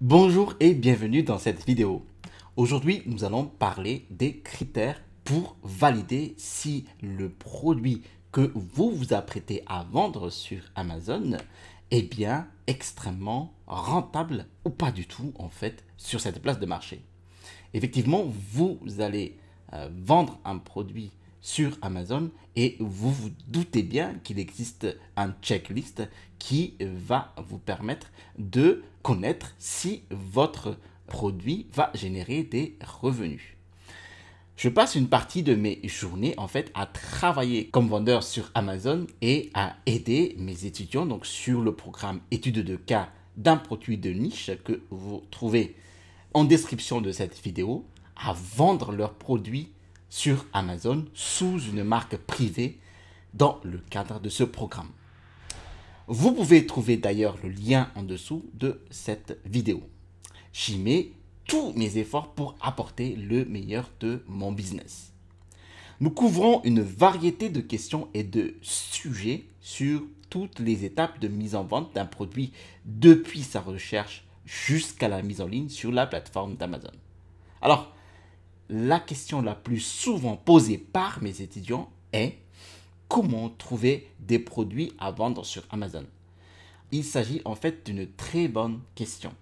Bonjour et bienvenue dans cette vidéo. Aujourd'hui, nous allons parler des critères pour valider si le produit que vous vous apprêtez à vendre sur Amazon est bien extrêmement rentable ou pas du tout en fait sur cette place de marché. Effectivement, vous allez vendre un produit sur Amazon et vous vous doutez bien qu'il existe un checklist qui va vous permettre de connaître si votre produit va générer des revenus. Je passe une partie de mes journées en fait à travailler comme vendeur sur Amazon et à aider mes étudiants donc sur le programme études de cas d'un produit de niche que vous trouvez en description de cette vidéo à vendre leurs produits sur Amazon sous une marque privée dans le cadre de ce programme. Vous pouvez trouver d'ailleurs le lien en dessous de cette vidéo. J'y mets tous mes efforts pour apporter le meilleur de mon business. Nous couvrons une variété de questions et de sujets sur toutes les étapes de mise en vente d'un produit depuis sa recherche jusqu'à la mise en ligne sur la plateforme d'Amazon. Alors, la question la plus souvent posée par mes étudiants est comment trouver des produits à vendre sur Amazon. Il s'agit en fait d'une très bonne question.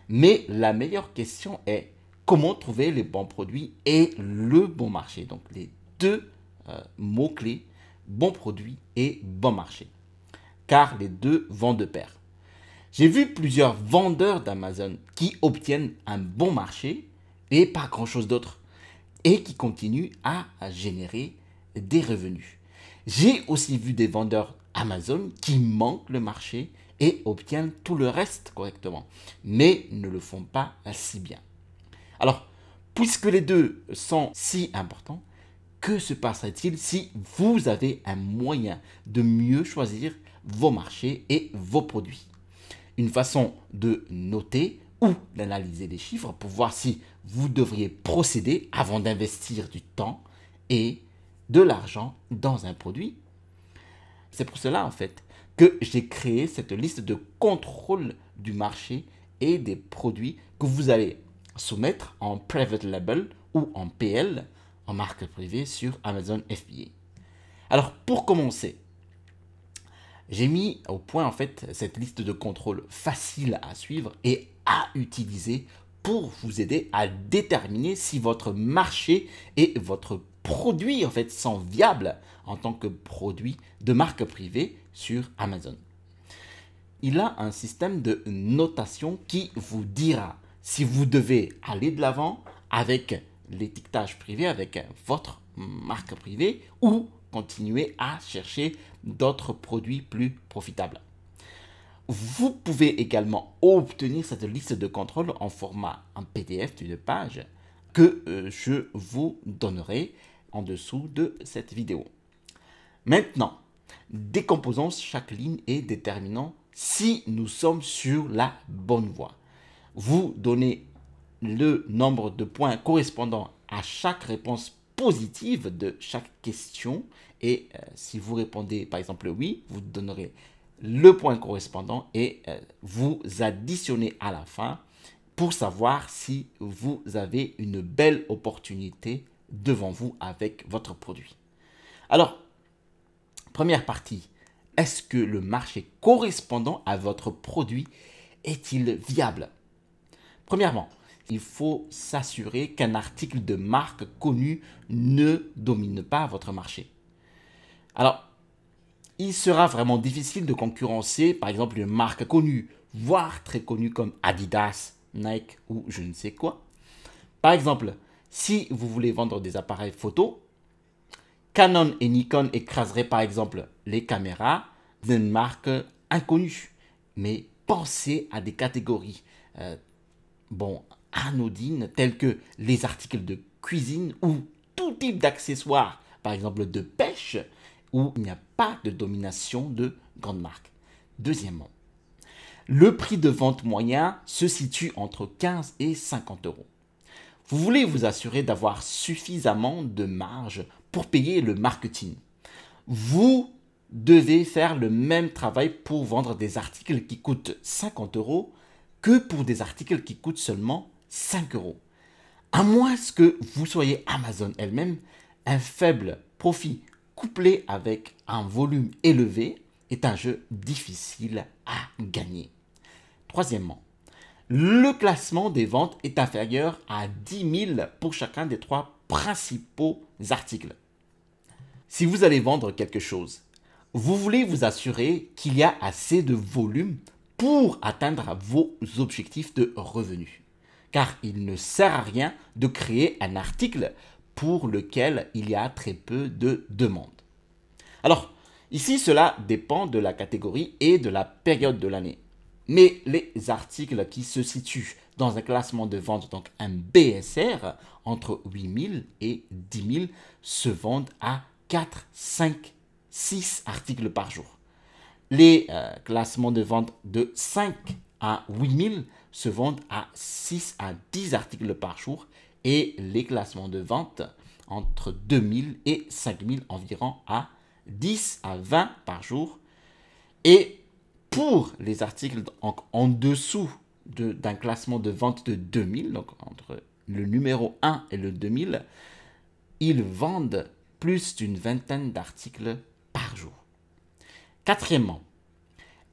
Mais la meilleure question est comment trouver les bons produits et le bon marché. Donc les deux mots-clés, bon produit et bon marché. Car les deux vont de pair. J'ai vu plusieurs vendeurs d'Amazon qui obtiennent un bon marché et pas grand-chose d'autre et qui continuent à générer des revenus. J'ai aussi vu des vendeurs Amazon qui manquent le marché et obtiennent tout le reste correctement, mais ne le font pas si bien. Alors, puisque les deux sont si importants, que se passerait-il si vous avez un moyen de mieux choisir vos marchés et vos produits? Une façon de noter ou d'analyser les chiffres pour voir si vous devriez procéder avant d'investir du temps et de l'argent dans un produit. C'est pour cela en fait que j'ai créé cette liste de contrôle du marché et des produits que vous allez soumettre en private label ou en PL, en marque privée sur Amazon FBA. Alors pour commencer, j'ai mis au point en fait cette liste de contrôle facile à suivre et à utiliser pour vous aider à déterminer si votre marché et votre produit en fait sont viables en tant que produit de marque privée sur Amazon. Il a un système de notation qui vous dira si vous devez aller de l'avant avec l'étiquetage privé, avec votre marque privée ou continuer à chercher d'autres produits plus profitables. Vous pouvez également obtenir cette liste de contrôle en format en PDF d'une page que je vous donnerai en dessous de cette vidéo. Maintenant, décomposons chaque ligne et déterminons si nous sommes sur la bonne voie. Vous donnez le nombre de points correspondant à chaque réponse positive de chaque question et si vous répondez par exemple oui, vous donnerez le point correspondant et vous additionnez à la fin pour savoir si vous avez une belle opportunité devant vous avec votre produit. Alors, première partie, est-ce que le marché correspondant à votre produit est-il viable? Premièrement, il faut s'assurer qu'un article de marque connue ne domine pas votre marché. Alors, il sera vraiment difficile de concurrencer, par exemple, une marque connue, voire très connue comme Adidas, Nike ou je ne sais quoi. Par exemple, si vous voulez vendre des appareils photo, Canon et Nikon écraseraient par exemple les caméras d'une marque inconnue. Mais pensez à des catégories anodines telles que les articles de cuisine ou tout type d'accessoires, par exemple de pêche, où il n'y a pas de domination de grandes marques. Deuxièmement, le prix de vente moyen se situe entre 15 et 50 euros. Vous voulez vous assurer d'avoir suffisamment de marge pour payer le marketing. Vous devez faire le même travail pour vendre des articles qui coûtent 50 euros que pour des articles qui coûtent seulement 5 euros. À moins que vous soyez Amazon elle-même, un faible profit couplé avec un volume élevé est un jeu difficile à gagner. Troisièmement, le classement des ventes est inférieur à 10 000 pour chacun des 3 principaux articles. Si vous allez vendre quelque chose, vous voulez vous assurer qu'il y a assez de volume pour atteindre vos objectifs de revenus. Car il ne sert à rien de créer un article pour lequel il y a très peu de demandes. Alors, ici, cela dépend de la catégorie et de la période de l'année. Mais les articles qui se situent dans un classement de vente, donc un BSR, entre 8000 et 10 000, se vendent à 4, 5, 6 articles par jour. Les classements de vente de 5 à 8000 se vendent à 6 à 10 articles par jour et les classements de vente entre 2000 et 5000 environ à 10 à 20 par jour. Et pour les articles en dessous d'un classement de vente de 2000, donc entre le numéro 1 et le 2000, ils vendent plus d'une vingtaine d'articles par jour. Quatrièmement,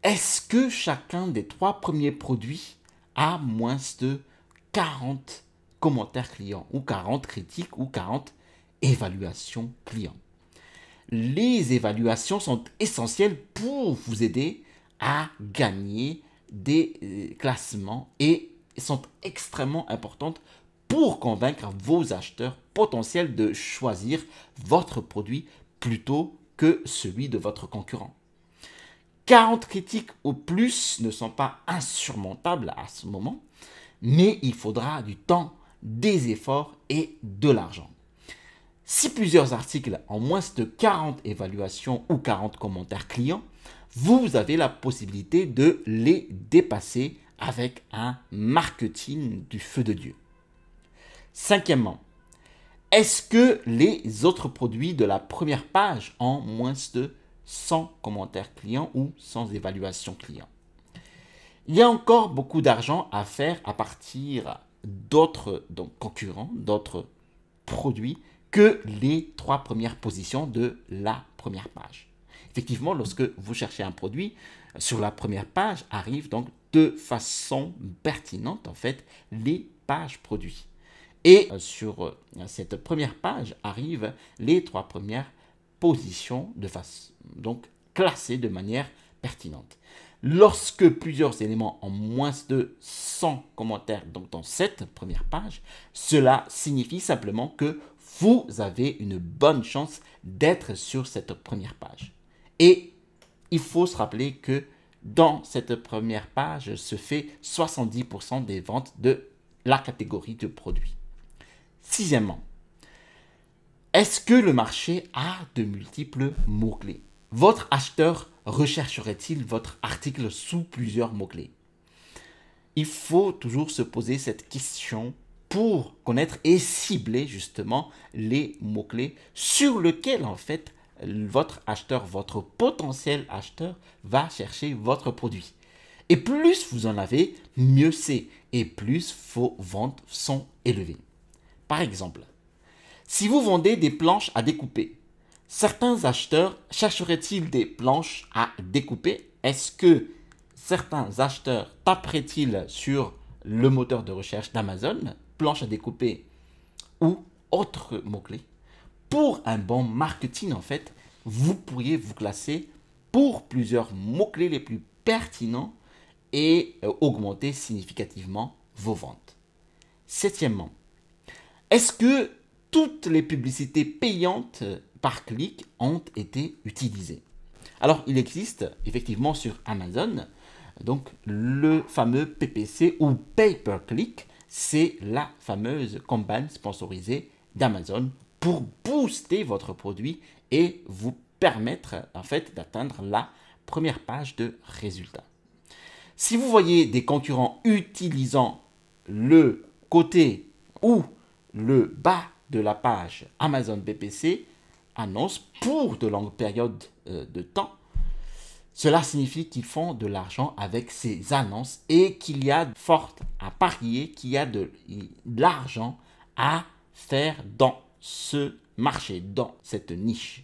est-ce que chacun des 3 premiers produits a moins de 40 commentaires clients ou 40 critiques ou 40 évaluations clients? Les évaluations sont essentielles pour vous aider à gagner des classements et sont extrêmement importantes pour convaincre vos acheteurs potentiels de choisir votre produit plutôt que celui de votre concurrent. 40 critiques au plus ne sont pas insurmontables à ce moment, mais il faudra du temps, des efforts et de l'argent. Si plusieurs articles ont moins de 40 évaluations ou 40 commentaires clients, vous avez la possibilité de les dépasser avec un marketing du feu de Dieu. Cinquièmement, est-ce que les autres produits de la première page ont moins de 100 commentaires clients ou 100 évaluations clients? Il y a encore beaucoup d'argent à faire à partir d'autres concurrents, d'autres produits que les 3 premières positions de la première page. Effectivement, lorsque vous cherchez un produit, sur la première page arrivent donc de façon pertinente en fait les pages produits. Et sur cette première page arrivent les 3 premières positions de façon donc classées de manière pertinente. Lorsque plusieurs éléments ont moins de 100 commentaires donc dans cette première page, cela signifie simplement que vous avez une bonne chance d'être sur cette première page. Et il faut se rappeler que dans cette première page se fait 70% des ventes de la catégorie de produits. Sixièmement, est-ce que le marché a de multiples mots-clés? Votre acheteur rechercherait-il votre article sous plusieurs mots-clés? Il faut toujours se poser cette question pour connaître et cibler justement les mots-clés sur lesquels en fait votre acheteur, votre potentiel acheteur va chercher votre produit. Et plus vous en avez, mieux c'est et plus vos ventes sont élevées. Par exemple, si vous vendez des planches à découper, certains acheteurs chercheraient-ils des planches à découper? Est-ce que certains acheteurs taperaient-ils sur le moteur de recherche d'Amazon, planches à découper ou autres mots-clés? Pour un bon marketing, en fait, vous pourriez vous classer pour plusieurs mots-clés les plus pertinents et augmenter significativement vos ventes. Septièmement, est-ce que toutes les publicités payantes par clic ont été utilisées? Alors, il existe effectivement sur Amazon donc le fameux PPC ou Pay-per-click, c'est la fameuse campagne sponsorisée d'Amazon pour booster votre produit et vous permettre en fait d'atteindre la première page de résultats. Si vous voyez des concurrents utilisant le côté ou le bas de la page Amazon PPC annonce pour de longues périodes de temps, Cela signifie qu'ils font de l'argent avec ces annonces et qu'il y a fort à parier qu'il y a de l'argent à faire dans ce marché, dans cette niche.